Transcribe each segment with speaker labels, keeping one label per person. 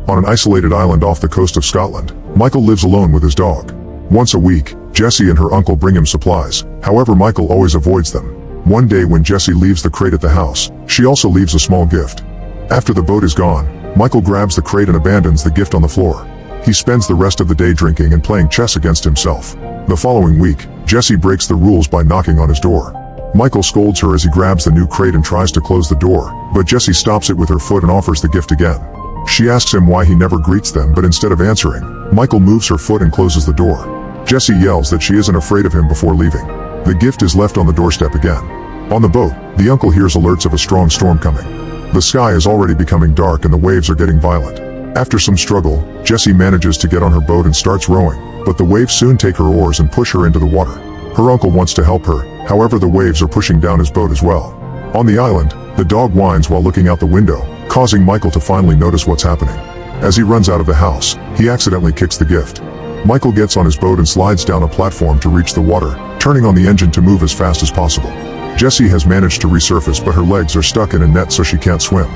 Speaker 1: On an isolated island off the coast of Scotland, Michael lives alone with his dog. Once a week, Jessie and her uncle bring him supplies. However, Michael always avoids them. One day when Jessie leaves the crate at the house, she also leaves a small gift. After the boat is gone, Michael grabs the crate and abandons the gift on the floor. He spends the rest of the day drinking and playing chess against himself. The following week, Jessie breaks the rules by knocking on his door. Michael scolds her as he grabs the new crate and tries to close the door, but Jessie stops it with her foot and offers the gift again. She asks him why he never greets them, but instead of answering, Michael moves her foot and closes the door. Jessie yells that she isn't afraid of him before leaving. The gift is left on the doorstep again. On the boat, the uncle hears alerts of a strong storm coming. The sky is already becoming dark and the waves are getting violent. After some struggle, Jessie manages to get on her boat and starts rowing, but the waves soon take her oars and push her into the water. Her uncle wants to help her, however the waves are pushing down his boat as well. On the island, the dog whines while looking out the window, causing Michael to finally notice what's happening. As he runs out of the house, he accidentally kicks the gift. Michael gets on his boat and slides down a platform to reach the water, turning on the engine to move as fast as possible. Jessie has managed to resurface, but her legs are stuck in a net so she can't swim.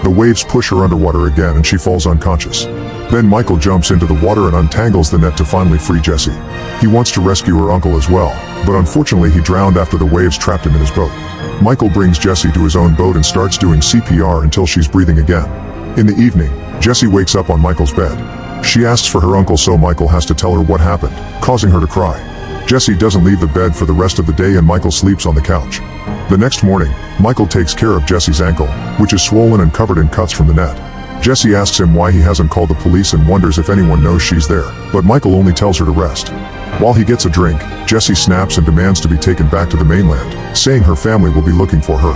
Speaker 1: The waves push her underwater again and she falls unconscious. Then Michael jumps into the water and untangles the net to finally free Jessie. He wants to rescue her uncle as well, but unfortunately he drowned after the waves trapped him in his boat. Michael brings Jessie to his own boat and starts doing CPR until she's breathing again. In the evening, Jessie wakes up on Michael's bed. She asks for her uncle, so Michael has to tell her what happened, causing her to cry. Jessie doesn't leave the bed for the rest of the day and Michael sleeps on the couch. The next morning, Michael takes care of Jessie's ankle, which is swollen and covered in cuts from the net. Jessie asks him why he hasn't called the police and wonders if anyone knows she's there, but Michael only tells her to rest. While he gets a drink, Jessie snaps and demands to be taken back to the mainland, saying her family will be looking for her.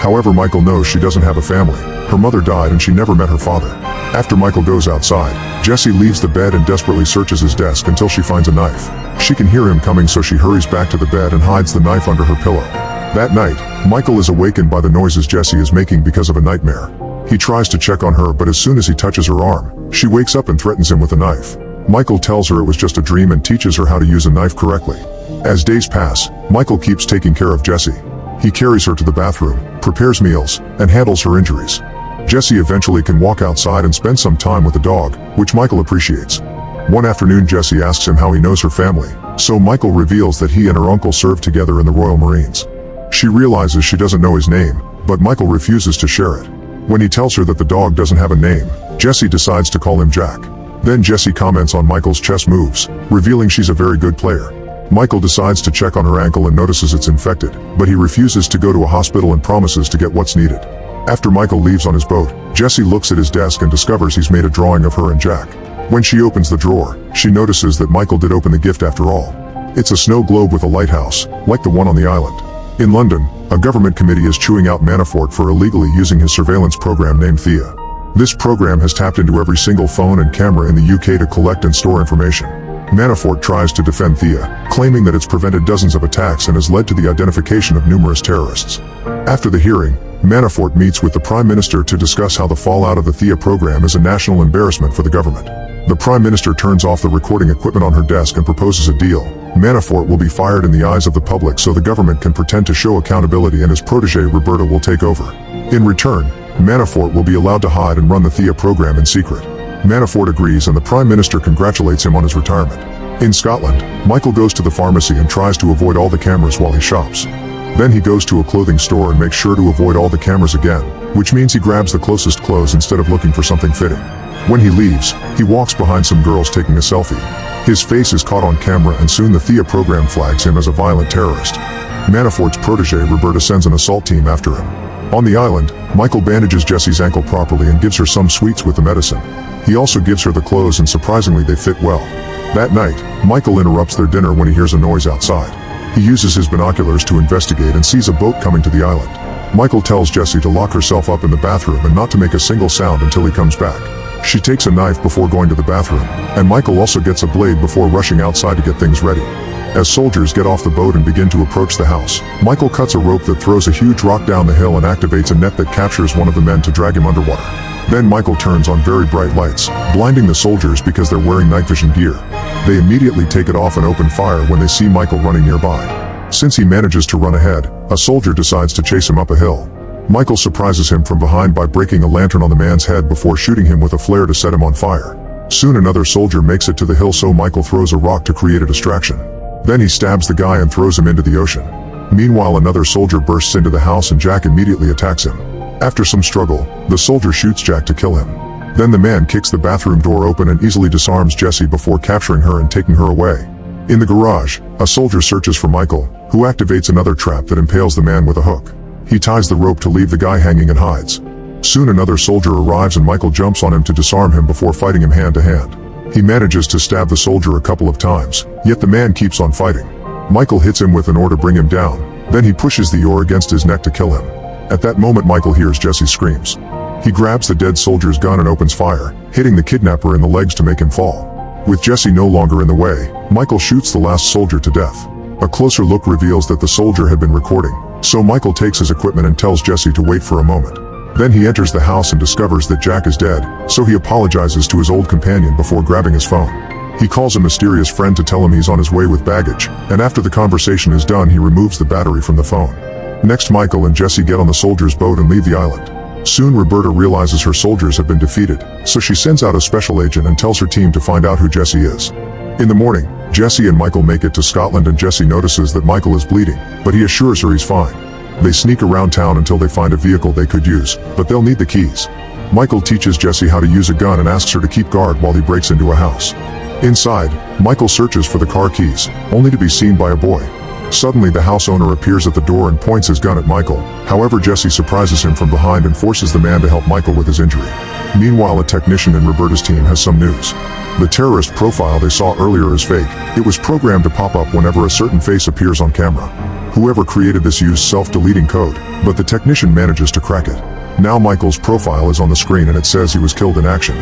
Speaker 1: However, Michael knows she doesn't have a family. Her mother died and she never met her father. After Michael goes outside, Jessie leaves the bed and desperately searches his desk until she finds a knife. She can hear him coming, so she hurries back to the bed and hides the knife under her pillow. That night, Michael is awakened by the noises Jessie is making because of a nightmare. He tries to check on her, but as soon as he touches her arm, she wakes up and threatens him with a knife. Michael tells her it was just a dream and teaches her how to use a knife correctly. As days pass, Michael keeps taking care of Jessie. He carries her to the bathroom, prepares meals, and handles her injuries. Jessie eventually can walk outside and spend some time with the dog, which Michael appreciates. One afternoon, Jessie asks him how he knows her family, so Michael reveals that he and her uncle served together in the Royal Marines. She realizes she doesn't know his name, but Michael refuses to share it. When he tells her that the dog doesn't have a name, Jessie decides to call him Jack. Then Jessie comments on Michael's chess moves, revealing she's a very good player. Michael decides to check on her ankle and notices it's infected, but he refuses to go to a hospital and promises to get what's needed. After Michael leaves on his boat, Jessie looks at his desk and discovers he's made a drawing of her and Jack. When she opens the drawer, she notices that Michael did open the gift after all. It's a snow globe with a lighthouse, like the one on the island. In London, a government committee is chewing out Manafort for illegally using his surveillance program named C.I.A. This program has tapped into every single phone and camera in the UK to collect and store information. Manafort tries to defend C.I.A., claiming that it's prevented dozens of attacks and has led to the identification of numerous terrorists. After the hearing, Manafort meets with the Prime Minister to discuss how the fallout of the C.I.A. program is a national embarrassment for the government. The Prime Minister turns off the recording equipment on her desk and proposes a deal. Manafort will be fired in the eyes of the public so the government can pretend to show accountability and his protege Roberta will take over. In return, Manafort will be allowed to hide and run the C.I.A. program in secret. Manafort agrees and the Prime Minister congratulates him on his retirement. In Scotland, Michael goes to the pharmacy and tries to avoid all the cameras while he shops. Then he goes to a clothing store and makes sure to avoid all the cameras again, which means he grabs the closest clothes instead of looking for something fitting. When he leaves, he walks behind some girls taking a selfie. His face is caught on camera and soon the C.I.A. program flags him as a violent terrorist. Manafort's protege Roberta sends an assault team after him. On the island, Michael bandages Jessie's ankle properly and gives her some sweets with the medicine. He also gives her the clothes and surprisingly they fit well. That night, Michael interrupts their dinner when he hears a noise outside. He uses his binoculars to investigate and sees a boat coming to the island. Michael tells Jessie to lock herself up in the bathroom and not to make a single sound until he comes back. She takes a knife before going to the bathroom, and Michael also gets a blade before rushing outside to get things ready. As soldiers get off the boat and begin to approach the house, Michael cuts a rope that throws a huge rock down the hill and activates a net that captures one of the men to drag him underwater. Then Michael turns on very bright lights, blinding the soldiers because they're wearing night vision gear. They immediately take it off and open fire when they see Michael running nearby. Since he manages to run ahead, a soldier decides to chase him up a hill. Michael surprises him from behind by breaking a lantern on the man's head before shooting him with a flare to set him on fire. Soon another soldier makes it to the hill, so Michael throws a rock to create a distraction. Then he stabs the guy and throws him into the ocean. Meanwhile, another soldier bursts into the house and Jack immediately attacks him. After some struggle, the soldier shoots Jack to kill him. Then the man kicks the bathroom door open and easily disarms Jessie before capturing her and taking her away. In the garage, a soldier searches for Michael, who activates another trap that impales the man with a hook. He ties the rope to leave the guy hanging and hides. Soon another soldier arrives and Michael jumps on him to disarm him before fighting him hand to hand. He manages to stab the soldier a couple of times, yet the man keeps on fighting. Michael hits him with an oar to bring him down, then he pushes the oar against his neck to kill him. At that moment Michael hears Jessie's screams. He grabs the dead soldier's gun and opens fire, hitting the kidnapper in the legs to make him fall. With Jessie no longer in the way, Michael shoots the last soldier to death. A closer look reveals that the soldier had been recording, so Michael takes his equipment and tells Jessie to wait for a moment. Then he enters the house and discovers that Jack is dead, so he apologizes to his old companion before grabbing his phone. He calls a mysterious friend to tell him he's on his way with baggage, and after the conversation is done he removes the battery from the phone. Next, Michael and Jessie get on the soldier's boat and leave the island. Soon Roberta realizes her soldiers have been defeated, so she sends out a special agent and tells her team to find out who Jessie is. In the morning, Jessie and Michael make it to Scotland and Jessie notices that Michael is bleeding, but he assures her he's fine. They sneak around town until they find a vehicle they could use, but they'll need the keys. Michael teaches Jessie how to use a gun and asks her to keep guard while he breaks into a house. Inside, Michael searches for the car keys, only to be seen by a boy. Suddenly the house owner appears at the door and points his gun at Michael. However, Jessie surprises him from behind and forces the man to help Michael with his injury. Meanwhile, a technician in Roberta's team has some news. The terrorist profile they saw earlier is fake. It was programmed to pop up whenever a certain face appears on camera. Whoever created this used self-deleting code, but the technician manages to crack it. Now Michael's profile is on the screen and it says he was killed in action.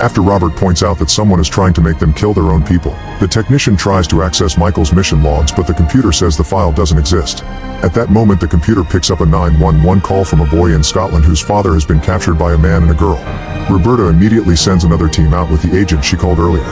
Speaker 1: After Robert points out that someone is trying to make them kill their own people, the technician tries to access Michael's mission logs, but the computer says the file doesn't exist. At that moment the computer picks up a 911 call from a boy in Scotland whose father has been captured by a man and a girl. Roberta immediately sends another team out with the agent she called earlier.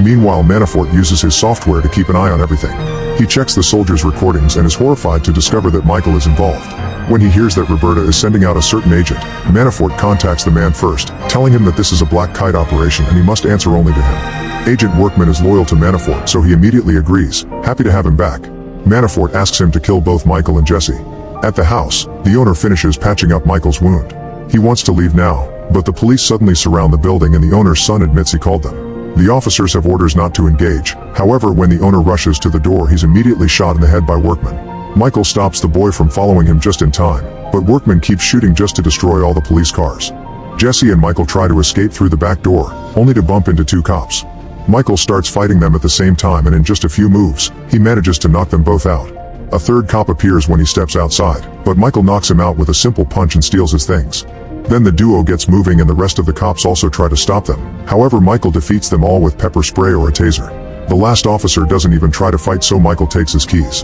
Speaker 1: Meanwhile, Manafort uses his software to keep an eye on everything. He checks the soldiers' recordings and is horrified to discover that Michael is involved. When he hears that Roberta is sending out a certain agent, Manafort contacts the man first, telling him that this is a black kite operation and he must answer only to him. Agent Workman is loyal to Manafort, so he immediately agrees, happy to have him back. Manafort asks him to kill both Michael and Jessie. At the house, the owner finishes patching up Michael's wound. He wants to leave now, but the police suddenly surround the building and the owner's son admits he called them. The officers have orders not to engage. However, when the owner rushes to the door, he's immediately shot in the head by Workman. Michael stops the boy from following him just in time, but Workman keeps shooting just to destroy all the police cars. Jessie and Michael try to escape through the back door, only to bump into two cops. Michael starts fighting them at the same time, and in just a few moves, he manages to knock them both out. A third cop appears when he steps outside, but Michael knocks him out with a simple punch and steals his things. Then the duo gets moving and the rest of the cops also try to stop them. However, Michael defeats them all with pepper spray or a taser. The last officer doesn't even try to fight, so Michael takes his keys.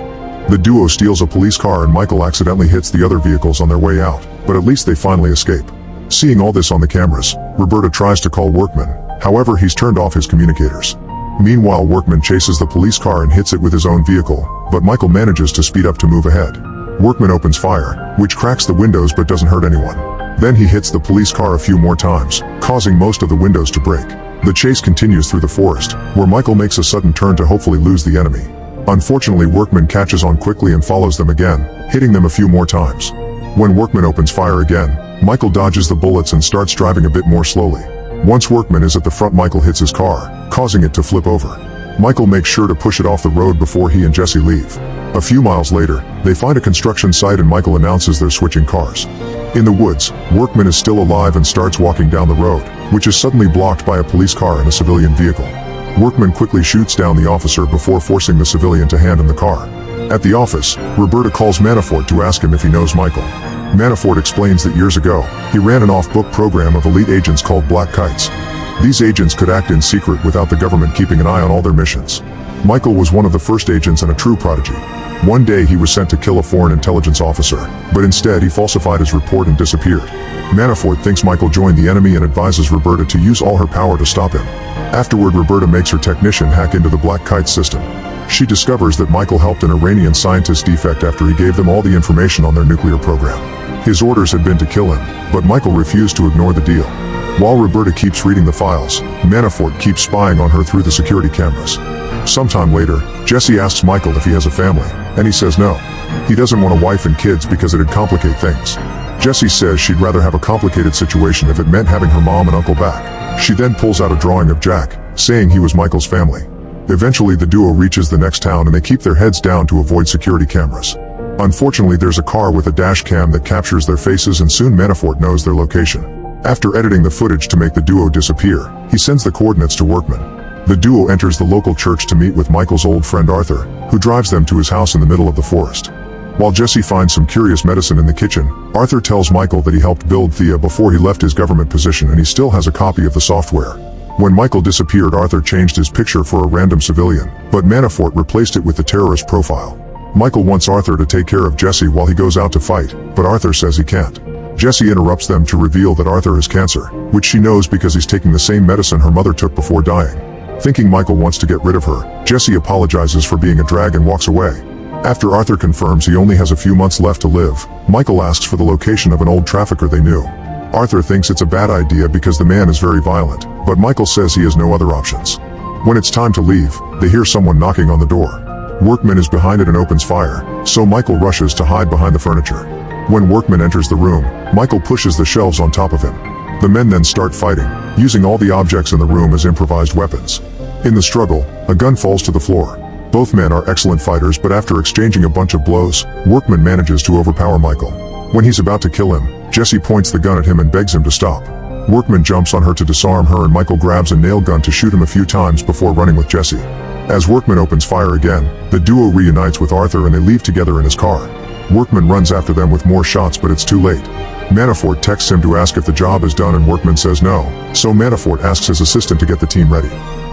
Speaker 1: The duo steals a police car and Michael accidentally hits the other vehicles on their way out, but at least they finally escape. Seeing all this on the cameras, Roberta tries to call Workman. However, he's turned off his communicators. Meanwhile, Workman chases the police car and hits it with his own vehicle, but Michael manages to speed up to move ahead. Workman opens fire, which cracks the windows but doesn't hurt anyone. Then he hits the police car a few more times, causing most of the windows to break. The chase continues through the forest, where Michael makes a sudden turn to hopefully lose the enemy. Unfortunately, Workman catches on quickly and follows them again, hitting them a few more times. When Workman opens fire again, Michael dodges the bullets and starts driving a bit more slowly. Once Workman is at the front, Michael hits his car, causing it to flip over. Michael makes sure to push it off the road before he and Jessie leave. A few miles later, they find a construction site and Michael announces they're switching cars. In the woods, Workman is still alive and starts walking down the road, which is suddenly blocked by a police car and a civilian vehicle. Workman quickly shoots down the officer before forcing the civilian to hand him the car. At the office, Roberta calls Manafort to ask him if he knows Michael. Manafort explains that years ago, he ran an off-book program of elite agents called Black Kites. These agents could act in secret without the government keeping an eye on all their missions. Michael was one of the first agents and a true prodigy. One day he was sent to kill a foreign intelligence officer, but instead he falsified his report and disappeared. Manafort thinks Michael joined the enemy and advises Roberta to use all her power to stop him. Afterward, Roberta makes her technician hack into the Black Kite system. She discovers that Michael helped an Iranian scientist defect after he gave them all the information on their nuclear program. His orders had been to kill him, but Michael refused to ignore the deal. While Roberta keeps reading the files, Manafort keeps spying on her through the security cameras. Sometime later, Jesse asks Michael if he has a family, and he says no. He doesn't want a wife and kids because it'd complicate things. Jesse says she'd rather have a complicated situation if it meant having her mom and uncle back. She then pulls out a drawing of Jack, saying he was Michael's family. Eventually the duo reaches the next town and they keep their heads down to avoid security cameras. Unfortunately, there's a car with a dash cam that captures their faces, and soon Manafort knows their location. After editing the footage to make the duo disappear, he sends the coordinates to Workman. The duo enters the local church to meet with Michael's old friend Arthur, who drives them to his house in the middle of the forest. While Jesse finds some curious medicine in the kitchen, Arthur tells Michael that he helped build C.I.A. before he left his government position and he still has a copy of the software. When Michael disappeared, Arthur changed his picture for a random civilian, but Manafort replaced it with the terrorist profile. Michael wants Arthur to take care of Jesse while he goes out to fight, but Arthur says he can't. Jesse interrupts them to reveal that Arthur has cancer, which she knows because he's taking the same medicine her mother took before dying. Thinking Michael wants to get rid of her, Jesse apologizes for being a drag and walks away. After Arthur confirms he only has a few months left to live, Michael asks for the location of an old trafficker they knew. Arthur thinks it's a bad idea because the man is very violent, but Michael says he has no other options. When it's time to leave, they hear someone knocking on the door. Workman is behind it and opens fire, so Michael rushes to hide behind the furniture. When Workman enters the room, Michael pushes the shelves on top of him. The men then start fighting, using all the objects in the room as improvised weapons. In the struggle, a gun falls to the floor. Both men are excellent fighters, but after exchanging a bunch of blows, Workman manages to overpower Michael. When he's about to kill him, Jesse points the gun at him and begs him to stop. Workman jumps on her to disarm her and Michael grabs a nail gun to shoot him a few times before running with Jesse. As Workman opens fire again, the duo reunites with Arthur and they leave together in his car. Workman runs after them with more shots, but it's too late. Manafort texts him to ask if the job is done and Workman says no, so Manafort asks his assistant to get the team ready.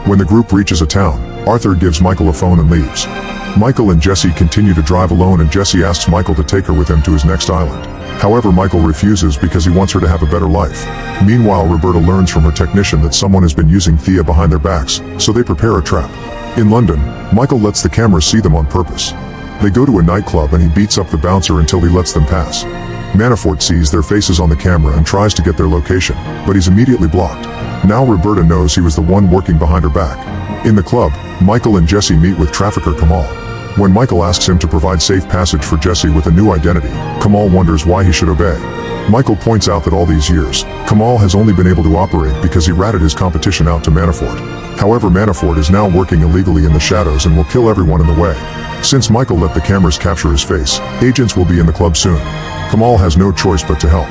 Speaker 1: When the group reaches a town, Arthur gives Michael a phone and leaves. Michael and Jesse continue to drive alone and Jesse asks Michael to take her with him to his next island. However, Michael refuses because he wants her to have a better life. Meanwhile, Roberta learns from her technician that someone has been using C.I.A. behind their backs, so they prepare a trap. In London, Michael lets the cameras see them on purpose. They go to a nightclub and he beats up the bouncer until he lets them pass. Manafort sees their faces on the camera and tries to get their location, but he's immediately blocked. Now Roberta knows he was the one working behind her back. In the club, Michael and Jesse meet with trafficker Kamal. When Michael asks him to provide safe passage for Jesse with a new identity, Kamal wonders why he should obey. Michael points out that all these years, Kamal has only been able to operate because he ratted his competition out to Manafort. However, Manafort is now working illegally in the shadows and will kill everyone in the way. Since Michael let the cameras capture his face, agents will be in the club soon. Kamal has no choice but to help.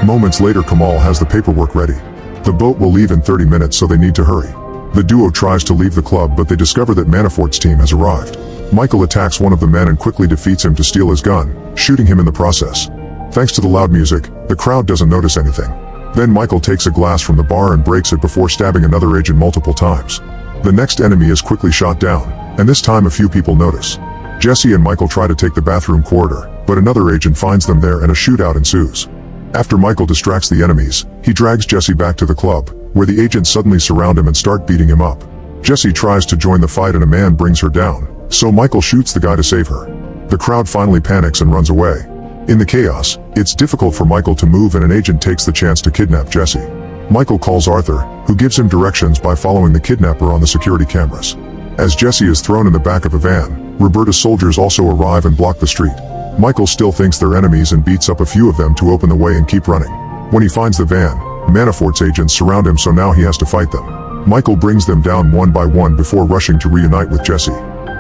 Speaker 1: Moments later, Kamal has the paperwork ready. The boat will leave in 30 minutes, so they need to hurry. The duo tries to leave the club, but they discover that Manafort's team has arrived. Michael attacks one of the men and quickly defeats him to steal his gun, shooting him in the process. Thanks to the loud music, the crowd doesn't notice anything. Then Michael takes a glass from the bar and breaks it before stabbing another agent multiple times. The next enemy is quickly shot down, and this time a few people notice. Jesse and Michael try to take the bathroom corridor, but another agent finds them there and a shootout ensues. After Michael distracts the enemies, he drags Jesse back to the club, where the agents suddenly surround him and start beating him up. Jesse tries to join the fight and a man brings her down, so Michael shoots the guy to save her. The crowd finally panics and runs away. In the chaos, it's difficult for Michael to move and an agent takes the chance to kidnap Jesse. Michael calls Arthur, who gives him directions by following the kidnapper on the security cameras. As Jesse is thrown in the back of a van, Roberta's soldiers also arrive and block the street. Michael still thinks they're enemies and beats up a few of them to open the way and keep running. When he finds the van, Manafort's agents surround him, so now he has to fight them. Michael brings them down one by one before rushing to reunite with Jesse.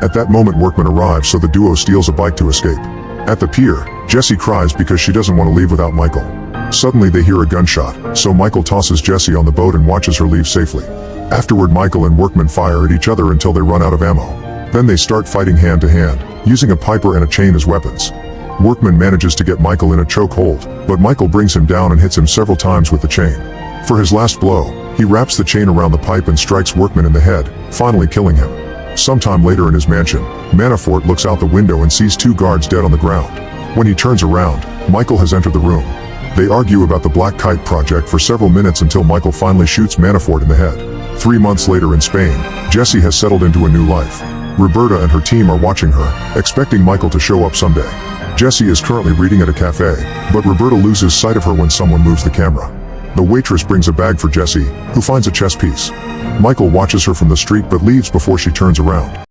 Speaker 1: At that moment, Workman arrives, so the duo steals a bike to escape. At the pier, Jesse cries because she doesn't want to leave without Michael. Suddenly they hear a gunshot, so Michael tosses Jesse on the boat and watches her leave safely. Afterward, Michael and Workman fire at each other until they run out of ammo. Then they start fighting hand to hand, using a piper and a chain as weapons. Workman manages to get Michael in a chokehold, but Michael brings him down and hits him several times with the chain. For his last blow, he wraps the chain around the pipe and strikes Workman in the head, finally killing him. Sometime later in his mansion, Manafort looks out the window and sees two guards dead on the ground. When he turns around, Michael has entered the room. They argue about the Black Kite project for several minutes until Michael finally shoots Manafort in the head. 3 months later in Spain, Jesse has settled into a new life. Roberta and her team are watching her, expecting Michael to show up someday. Jessie is currently reading at a cafe, but Roberta loses sight of her when someone moves the camera. The waitress brings a bag for Jessie, who finds a chess piece. Michael watches her from the street but leaves before she turns around.